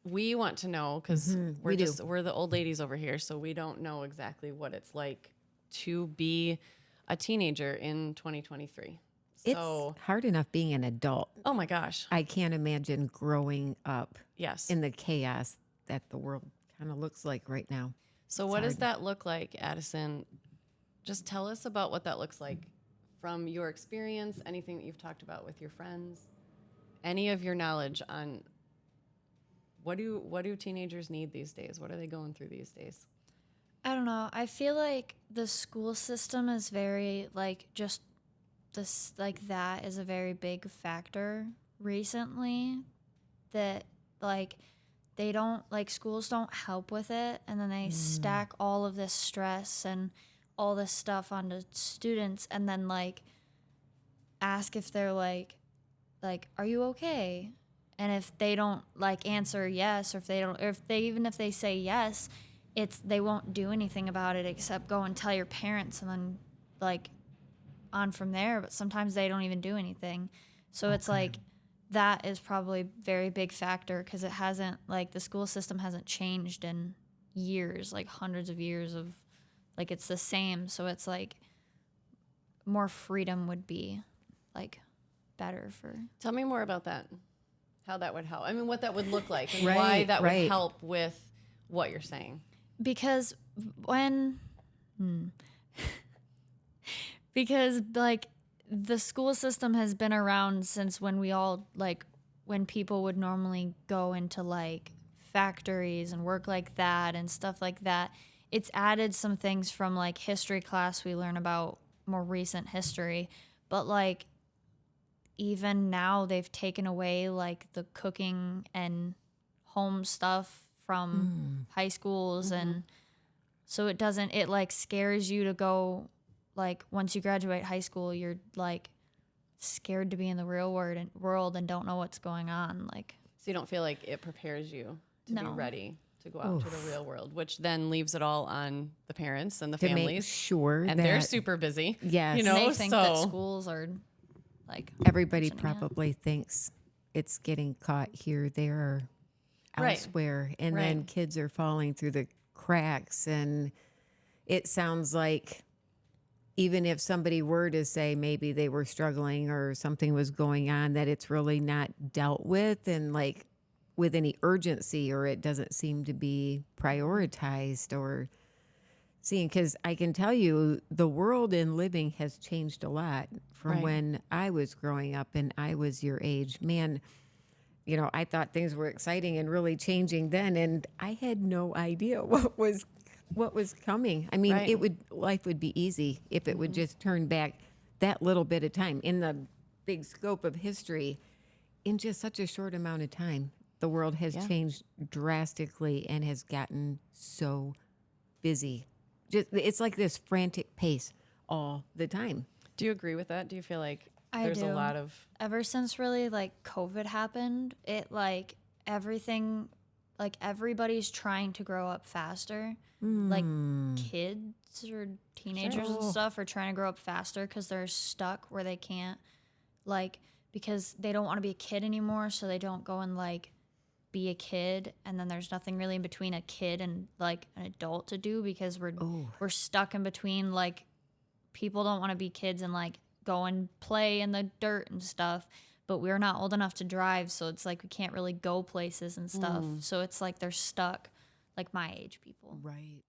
we want to know because We do. we're the old ladies over here, so we don't know exactly what it's like to be a teenager in 2023. It's So, hard enough being an adult. oh my gosh. I can't imagine growing up Yes. in the chaos that the world kind of looks like right now. So It's what does hard. that look like, Addison? Just tell us about what that looks like from your experience, anything that you've talked about with your friends, any of your knowledge on what do teenagers need these days? What are they going through these days? I don't know. I feel like the school system is very like just this like that is a very big factor recently that like they don't like schools don't help with it and then they stack all of this stress and all this stuff onto students and then like ask if they're like are you okay? And if they don't like answer yes or if they don't or if they even if they say yes, it's they won't do anything about it except go and tell your parents and then like on from there, but sometimes they don't even do anything. So it's like that is probably a very big factor because it hasn't like the school system hasn't changed in years, like hundreds of years of like it's the same. So it's like more freedom would be like better for. Tell me more about that. How that would help. I mean, what that would look like and why Right, that would right. help with what you're saying. Because when because like the school system has been around since when we all like when people would normally go into like factories and work like that and stuff like that. It's added some things from like history class we learn about more recent history, but like even now they've taken away like the cooking and home stuff from high schools and so it like scares you to go like once you graduate high school you're like scared to be in the real world and don't know what's going on like So you don't feel like it prepares you to be No. ready to go out to the real world, which then leaves it all on the parents and the To make families. sure And that they're super busy. Yes. You and know, they think so that schools are like everybody functioning it. probably thinks it's getting caught here, there, or Right. elsewhere. And then Right. kids are falling through the cracks. And it sounds like even if somebody were to say maybe they were struggling or something was going on, that it's really not dealt with and like with any urgency, or it doesn't seem to be prioritized or seen. Because I can tell you the world in living has changed a lot from Right. when I was growing up and I was your age. Man, you know, I thought things were exciting and really changing then, and I had no idea what was coming. I mean, Right. life would be easy if it would just turn back that little bit of time in the big scope of history in just such a short amount of time. The world has Yeah. changed drastically and has gotten so busy. Just it's like this frantic pace all the time. do you agree with that? Do you feel like I there's a do. lot of Ever since really like COVID happened, it like everything, like everybody's trying to grow up faster. Like kids or teenagers and Sure. stuff are trying to grow up faster because they're stuck where they can't, like, because they don't want to be a kid anymore. So they don't go and like be a kid. And then there's nothing really in between a kid and like an adult to do because we're stuck in between like people don't want to be kids and like go and play in the dirt and stuff, but we're not old enough to drive, so it's like we can't really go places and stuff. So it's like they're stuck, like my age people. Right.